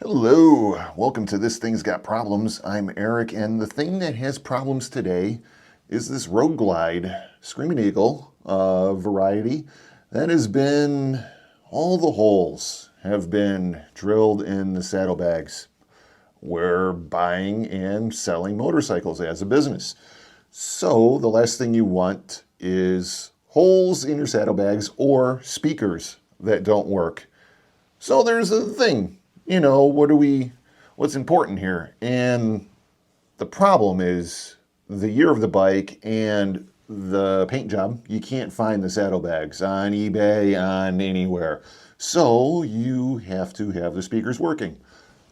Hello, welcome to This Thing's Got Problems. I'm Eric, and the thing that has problems today is this Road Glide Screaming Eagle variety that has been, all the holes have been drilled in the saddlebags. We're buying and selling motorcycles as a business. So the last thing you want is holes in your saddlebags or speakers that don't work. So there's a thing, what's important here? And the problem is the year of the bike and the paint job. You can't find the saddlebags on eBay, on anywhere. So you have to have the speakers working.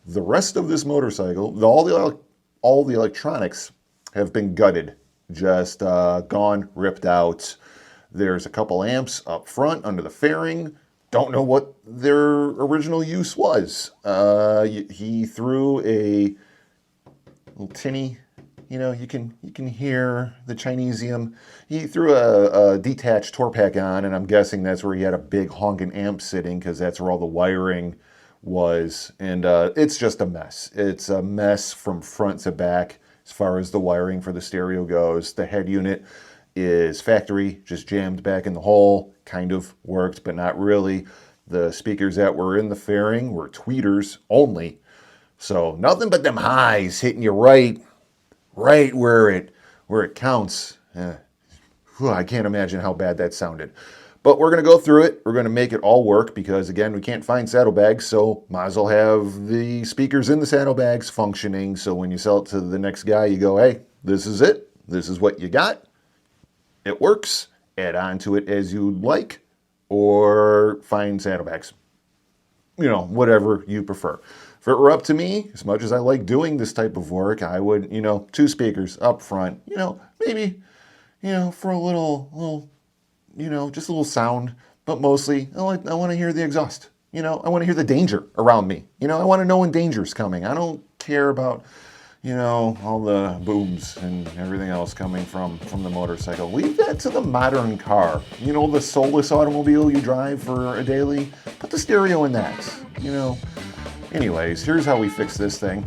The rest of this motorcycle, all the electronics have been gutted, just gone, ripped out. There's a couple amps up front under the fairing. Don't know what their original use was. He threw a little tinny, you can hear the Chinesium. He threw a detached tour pack on, and I'm guessing that's where he had a big honking amp sitting, because that's where all the wiring was. And it's just a mess. It's a mess from front to back as far as the wiring for the stereo goes. The head unit is factory, just jammed back in the hole. Kind of worked, but not really. The speakers that were in the fairing were tweeters only. So nothing but them highs hitting you right where it counts. I can't imagine how bad that sounded. But we're going to go through it. We're going to make it all work because, again, we can't find saddlebags, so might as well have the speakers in the saddlebags functioning. So when you sell it to the next guy, you go, hey, this is it. This is what you got. It works. Add on to it as you'd like, or find saddlebags. Whatever you prefer. If it were up to me, as much as I like doing this type of work, I would, two speakers up front, maybe, for a little, just a little sound, but mostly I want to hear the exhaust. I want to hear the danger around me. I want to know when danger's coming. I don't care about, all the booms and everything else coming from the motorcycle. Leave that to the modern car. The soulless automobile you drive for a daily. Put the stereo in that. Anyways, here's how we fix this thing.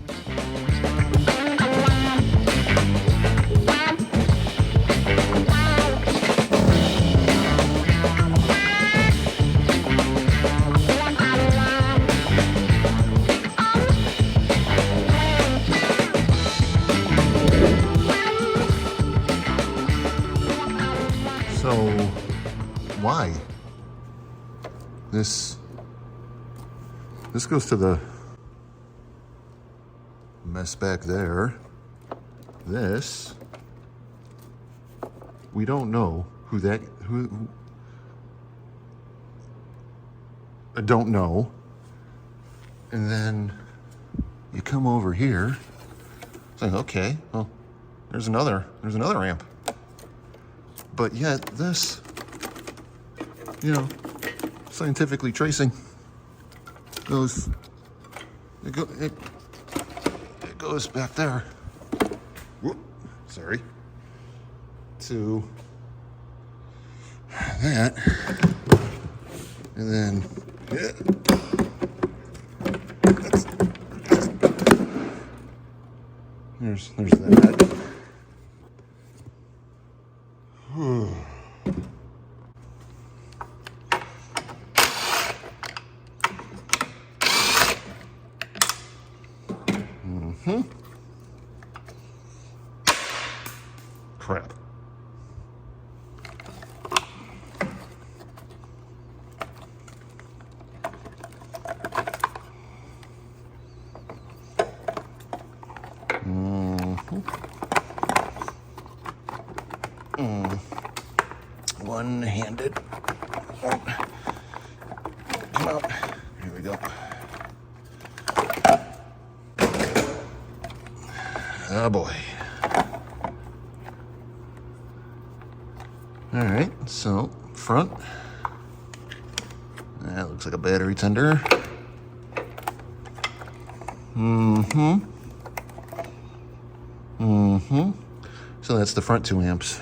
So, why? This goes to the mess back there. This, we don't know who I don't know. And then you come over here, it's like, okay, well, there's another amp. But yet this, scientifically tracing goes, it goes back there. Whoop, sorry. To that. And then, there's that. Crap. One-handed. Come out. Here we go. Oh boy. All right, so front. That looks like a battery tender. So that's the front 2 amps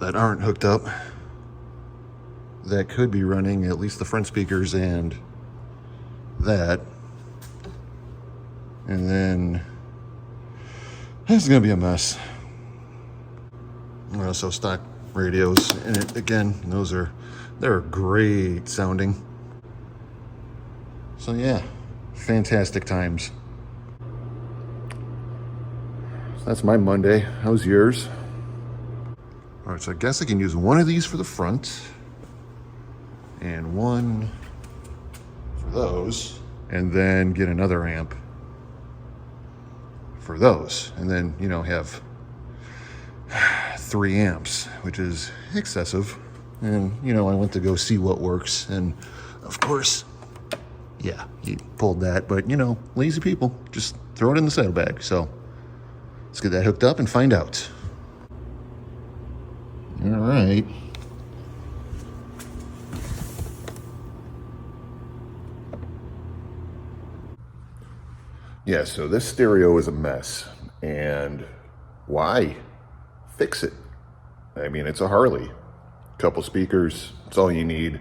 that aren't hooked up. That could be running at least the front speakers and that. And then this is gonna be a mess. So stock radios, and again, they're great sounding. So yeah, fantastic times. So that's my Monday. How's yours? All right, so I guess I can use one of these for the front and one for those, and then get another amp for those, and then, have 3 amps, which is excessive. And, I went to go see what works, and of course, yeah, he pulled that, but, lazy people, just throw it in the saddlebag. So let's get that hooked up and find out. All right. Yeah, so this stereo is a mess. And why? Fix it. I mean, it's a Harley. Couple speakers, that's all you need.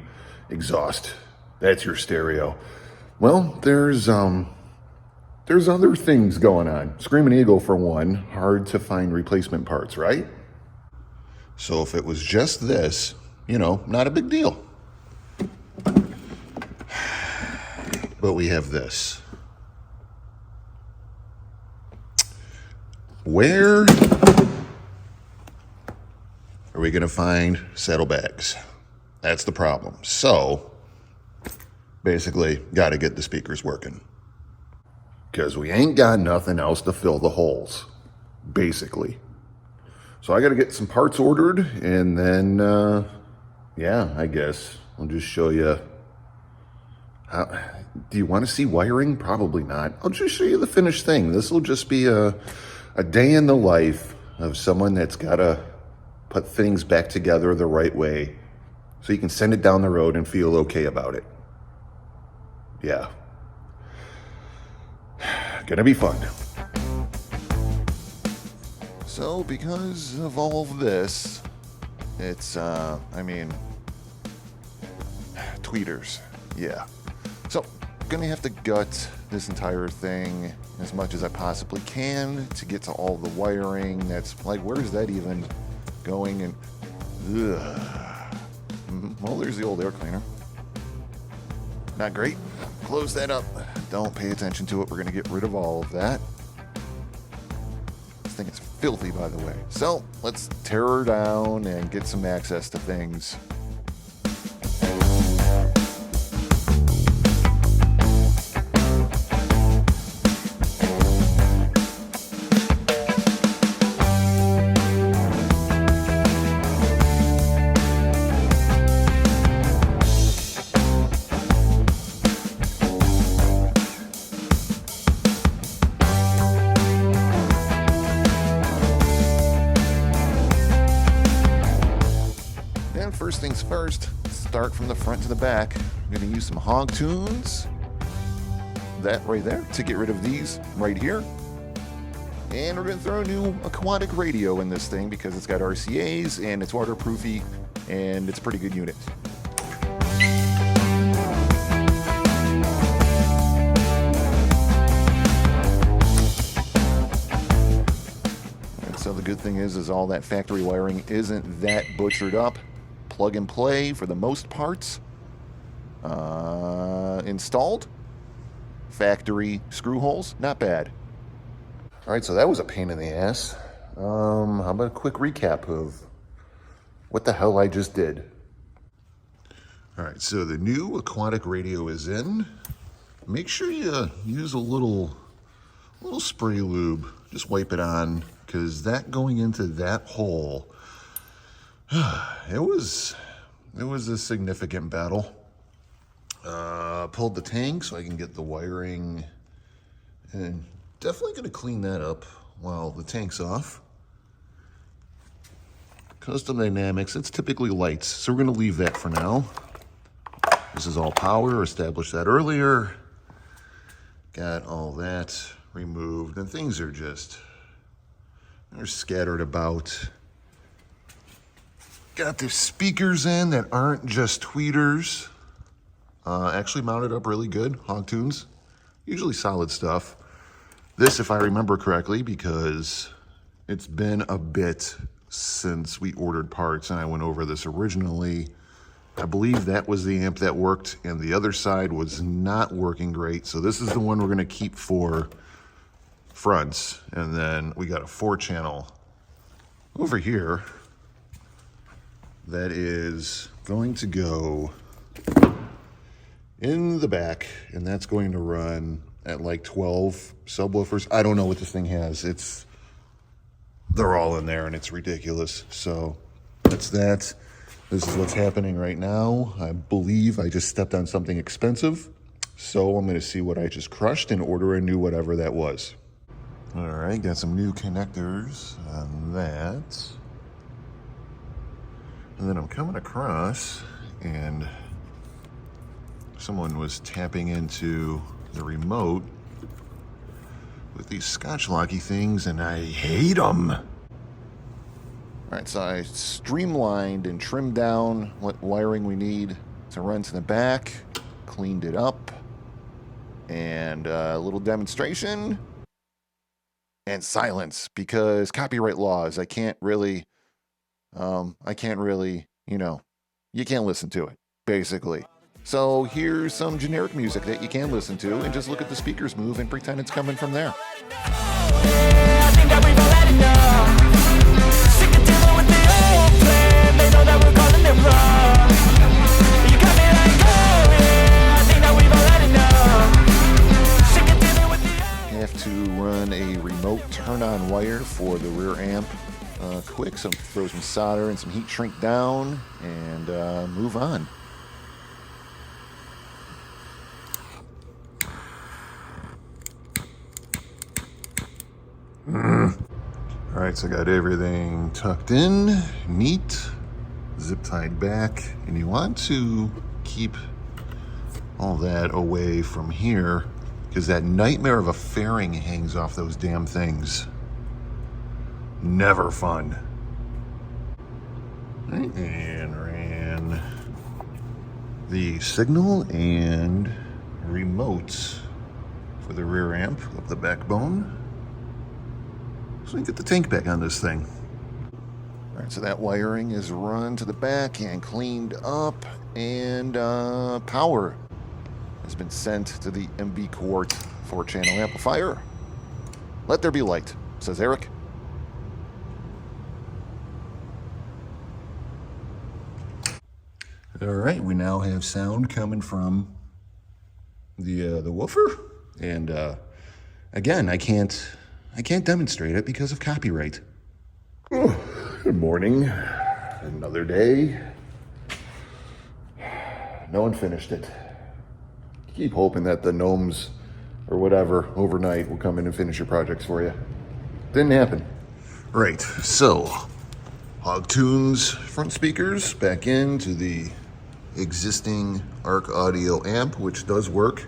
Exhaust, that's your stereo. Well, there's other things going on. Screaming Eagle, for one, hard to find replacement parts, right? So if it was just this, not a big deal. But we have this. Where are we going to find saddlebags? That's the problem. So basically, got to get the speakers working. Because we ain't got nothing else to fill the holes, basically. So I got to get some parts ordered, and then, yeah, I guess I'll just show you how. Do you want to see wiring? Probably not. I'll just show you the finished thing. This will just be a day in the life of someone that's got to put things back together the right way so you can send it down the road and feel okay about it. Yeah. Gonna be fun. So because of all of this, it's, tweeters. Yeah. So, gonna have to gut this entire thing as much as I possibly can to get to all the wiring. That's like, where's that even going? And, well, there's the old air cleaner. Not great. Close that up. Don't pay attention to it. We're gonna get rid of all of that. This thing is filthy, by the way. So let's tear her down and get some access to things. First things first, start from the front to the back. I'm going to use some hog tunes, that right there, to get rid of these right here. And we're going to throw a new aquatic radio in this thing because it's got RCAs and it's waterproofy and it's a pretty good unit. And so the good thing is all that factory wiring isn't that butchered up. Plug and play for the most parts. Installed. Factory screw holes, not bad. All right, so that was a pain in the ass. How about a quick recap of what the hell I just did? All right, so the new aquatic radio is in. Make sure you use a little spray lube. Just wipe it on, because that going into that hole, it was a significant battle. Pulled the tank so I can get the wiring, and definitely going to clean that up while the tank's off. Custom dynamics, it's typically lights, so we're going to leave that for now. This is all power, established that earlier. Got all that removed, and things are they're scattered about. Got the speakers in that aren't just tweeters. Actually mounted up really good. Hog tunes, usually solid stuff. This, if I remember correctly, because it's been a bit since we ordered parts and I went over this originally, I believe that was the amp that worked and the other side was not working great. So this is the one we're gonna keep for fronts. And then we got a 4-channel over here that is going to go in the back, and that's going to run at like 12 subwoofers. I don't know what this thing has. They're all in there and it's ridiculous. So that's that. This is what's happening right now. I believe I just stepped on something expensive. So I'm gonna see what I just crushed and order a new whatever that was. All right, got some new connectors on that. And then I'm coming across and someone was tapping into the remote with these Scotch locky things, and I hate them. All right, so I streamlined and trimmed down what wiring we need to run to the back, cleaned it up, and a little demonstration, and silence, because copyright laws, I can't really, you know, you can't listen to it, basically. So here's some generic music that you can listen to, and just look at the speakers move and pretend it's coming from there. Have to run a remote turn-on wire for the rear amp quick, so throw some solder and some heat shrink down, and move on. All right, so I got everything tucked in, neat, zip tied back, and you want to keep all that away from here because that nightmare of a fairing hangs off those damn things. Never fun. Right, and ran the signal and remote for the rear amp up the backbone. So we can get the tank back on this thing. All right, so that wiring is run to the back and cleaned up, and power has been sent to the MB Quart 4-channel amplifier. Let there be light, says Eric. All right, we now have sound coming from the woofer, and again, I can't demonstrate it because of copyright. Oh, good morning. Another day. No one finished it. Keep hoping that the gnomes or whatever overnight will come in and finish your projects for you. Didn't happen. Right, so Hog Tunes front speakers back into the existing Arc Audio amp, which does work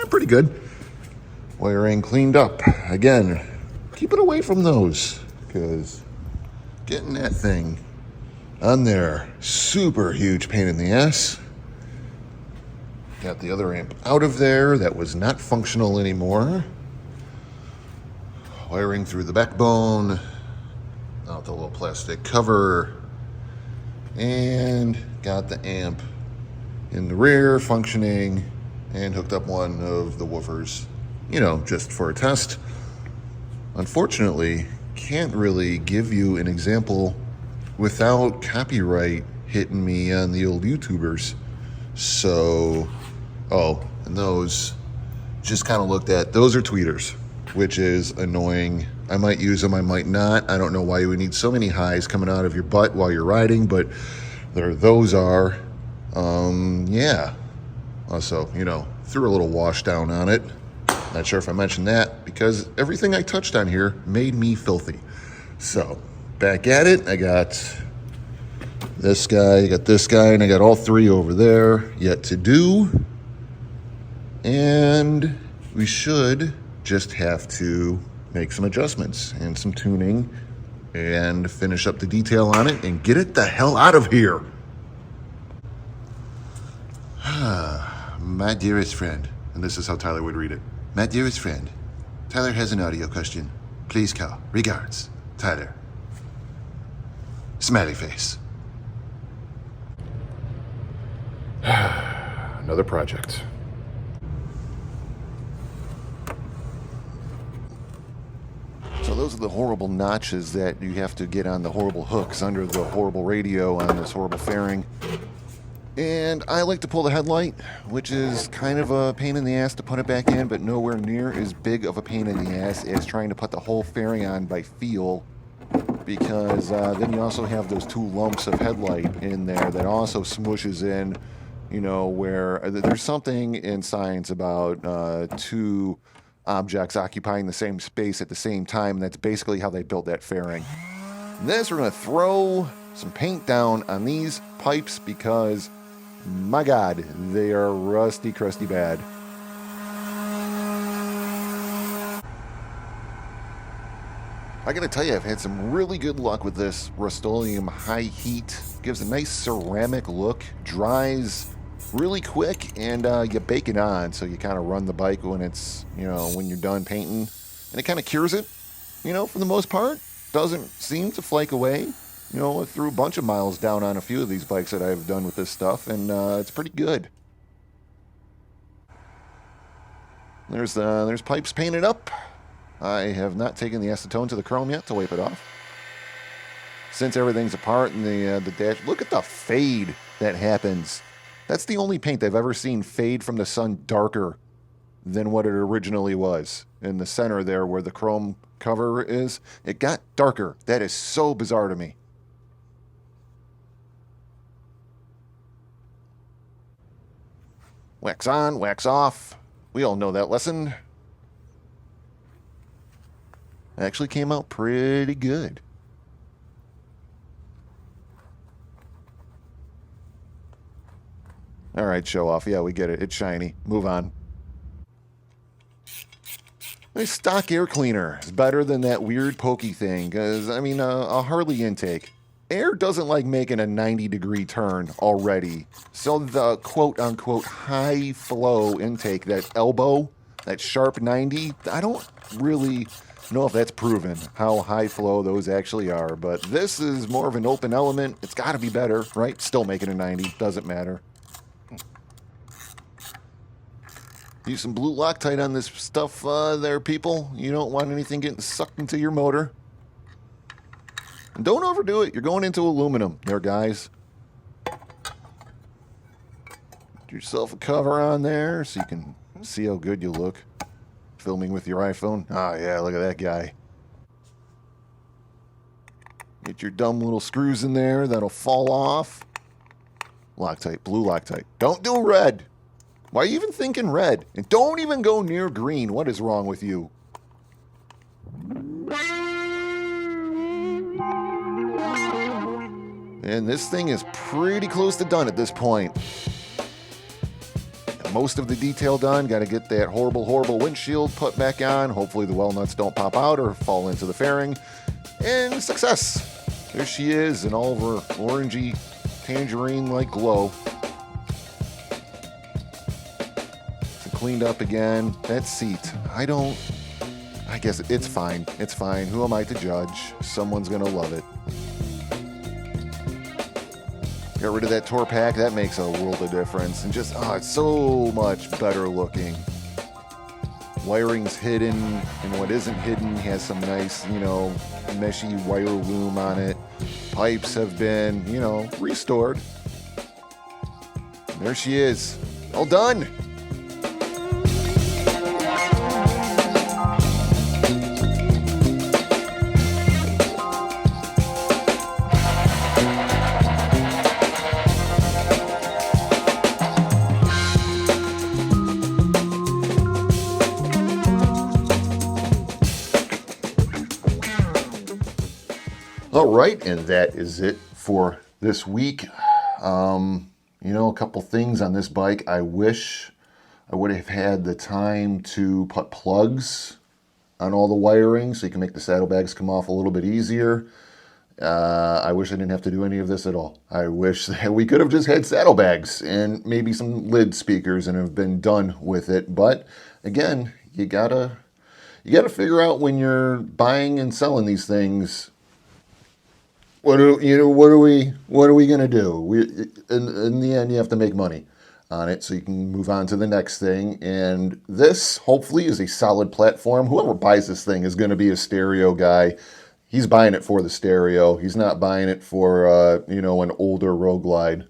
pretty good. Wiring cleaned up. Again, keep it away from those, because getting that thing on there, super huge pain in the ass. Got the other amp out of there that was not functional anymore. Wiring through the backbone, out the little plastic cover, and got the amp in the rear functioning, and hooked up one of the woofers, you know, just for a test. Unfortunately, can't really give you an example without copyright hitting me on the old YouTubers. So, and those just kind of looked at, those are tweeters, which is annoying. I might use them, I might not. I don't know why you would need so many highs coming out of your butt while you're riding, but there those are. Yeah. Also, you know, threw a little wash down on it. Not sure if I mentioned that because everything I touched on here made me filthy. So, back at it. I got this guy, and I got all three over there yet to do. And we should just have to make some adjustments and some tuning and finish up the detail on it and get it the hell out of here. My dearest friend, and this is how Tyler would read it. My dearest friend, Tyler has an audio question. Please call. Regards, Tyler. Smiley face. Another project. So those are the horrible notches that you have to get on the horrible hooks under the horrible radio on this horrible fairing. And I like to pull the headlight, which is kind of a pain in the ass to put it back in, but nowhere near as big of a pain in the ass as trying to put the whole fairing on by feel, because then you also have those two lumps of headlight in there that also smooshes in, you know, where there's something in science about two objects occupying the same space at the same time, and that's basically how they built that fairing. Next, we're going to throw some paint down on these pipes because, my God, they are rusty, crusty bad. I gotta tell you, I've had some really good luck with this Rust-Oleum high heat. Gives a nice ceramic look, dries really quick, and you bake it on, so you kind of run the bike when it's, you know, when you're done painting, and it kind of cures it, you know, for the most part. Doesn't seem to flake away. You know, I threw a bunch of miles down on a few of these bikes that I've done with this stuff, and it's pretty good. There's pipes painted up. I have not taken the acetone to the chrome yet to wipe it off. Since everything's apart in the dash, look at the fade that happens. That's the only paint I've ever seen fade from the sun darker than what it originally was. In the center there where the chrome cover is, it got darker. That is so bizarre to me. Wax on, wax off. We all know that lesson. Actually came out pretty good. All right, show off. Yeah, we get it. It's shiny. Move on. A stock air cleaner is better than that weird pokey thing, because, I mean, a Harley intake. Air doesn't like making a 90-degree turn already. So the quote-unquote high flow intake, that elbow, that sharp 90, I don't really know if that's proven, how high flow those actually are. But this is more of an open element. It's got to be better, right? Still making a 90. Doesn't matter. Use some blue Loctite on this stuff there, people. You don't want anything getting sucked into your motor. And don't overdo it. You're going into aluminum there, guys. Get yourself a cover on there so you can see how good you look. Filming with your iPhone. Ah, yeah, look at that guy. Get your dumb little screws in there. That'll fall off. Loctite, blue Loctite. Don't do red. Why are you even thinking red? And don't even go near green. What is wrong with you? And this thing is pretty close to done at this point. Most of the detail done. Got to get that horrible, horrible windshield put back on. Hopefully the well nuts don't pop out or fall into the fairing. And success. There she is in all of her orangey, tangerine-like glow. Cleaned up again. That seat, I guess it's fine. It's fine. Who am I to judge? Someone's gonna love it. Got rid of that tour pack. That makes a world of difference. And just, it's so much better looking. Wiring's hidden, and what isn't hidden has some nice, you know, meshy wire loom on it. Pipes have been, you know, restored. And there she is. All done. All right, and that is it for this week. You know, a couple things on this bike. I wish I would have had the time to put plugs on all the wiring so you can make the saddlebags come off a little bit easier. I wish I didn't have to do any of this at all. I wish that we could have just had saddlebags and maybe some lid speakers and have been done with it. But again, you gotta figure out when you're buying and selling these things. What are we gonna do? In the end, you have to make money on it so you can move on to the next thing. And this hopefully is a solid platform. Whoever buys this thing is going to be a stereo guy. He's buying it for the stereo. He's not buying it for an older Road Glide,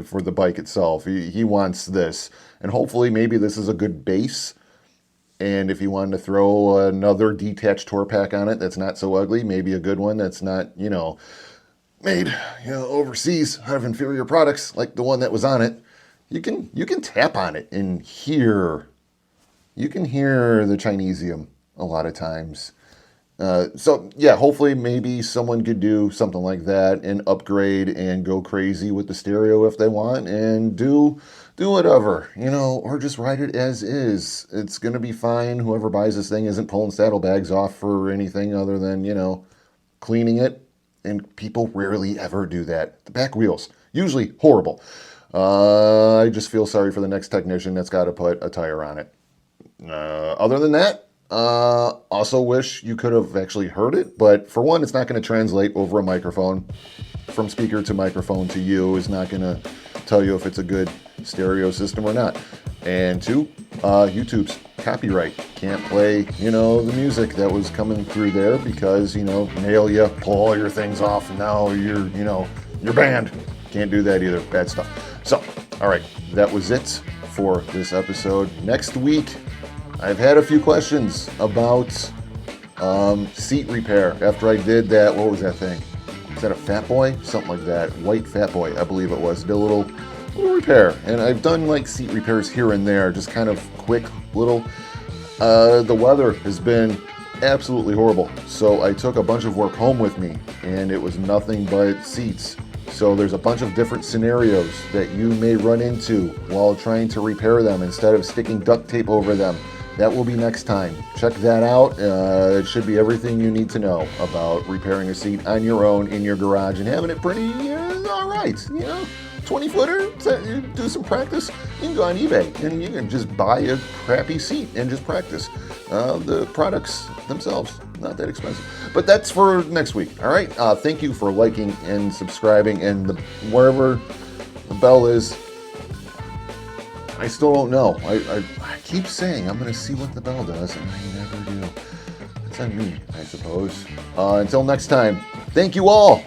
for the bike itself. He wants this, and hopefully maybe this is a good base. And if you wanted to throw another detached tour pack on it that's not so ugly, maybe a good one that's not made overseas out of inferior products like the one that was on it. You can tap on it and hear. You can hear the Chinesium a lot of times. So yeah, hopefully maybe someone could do something like that and upgrade and go crazy with the stereo if they want and do whatever, or just ride it as is. It's going to be fine. Whoever buys this thing isn't pulling saddlebags off for anything other than, cleaning it. And people rarely ever do that. The back wheels, usually horrible. I just feel sorry for the next technician that's got to put a tire on it. Other than that, also wish you could have actually heard it, but for one, it's not going to translate over a microphone. From speaker to microphone to you is not going to tell you if it's a good stereo system or not. And two, YouTube's copyright. Can't play, the music that was coming through there because, nail you, pull all your things off, and now you're banned. Can't do that either. Bad stuff. So, all right, that was it for this episode. Next week, I've had a few questions about seat repair. After I did that, what was that thing? Is that a Fat Boy? Something like that. White Fat Boy, I believe it was. Did a little repair. And I've done like seat repairs here and there, just kind of quick little. The weather has been absolutely horrible. So I took a bunch of work home with me, and it was nothing but seats. So there's a bunch of different scenarios that you may run into while trying to repair them instead of sticking duct tape over them. That will be next time. Check that out. It should be everything you need to know about repairing a seat on your own in your garage and having it pretty all right. 20-footer, do some practice. You can go on eBay and you can just buy a crappy seat and just practice. The products themselves, not that expensive. But that's for next week, all right? Thank you for liking and subscribing, and wherever the bell is, I still don't know. I keep saying I'm going to see what the bell does, and I never do. It's on me, I suppose. Until next time, thank you all.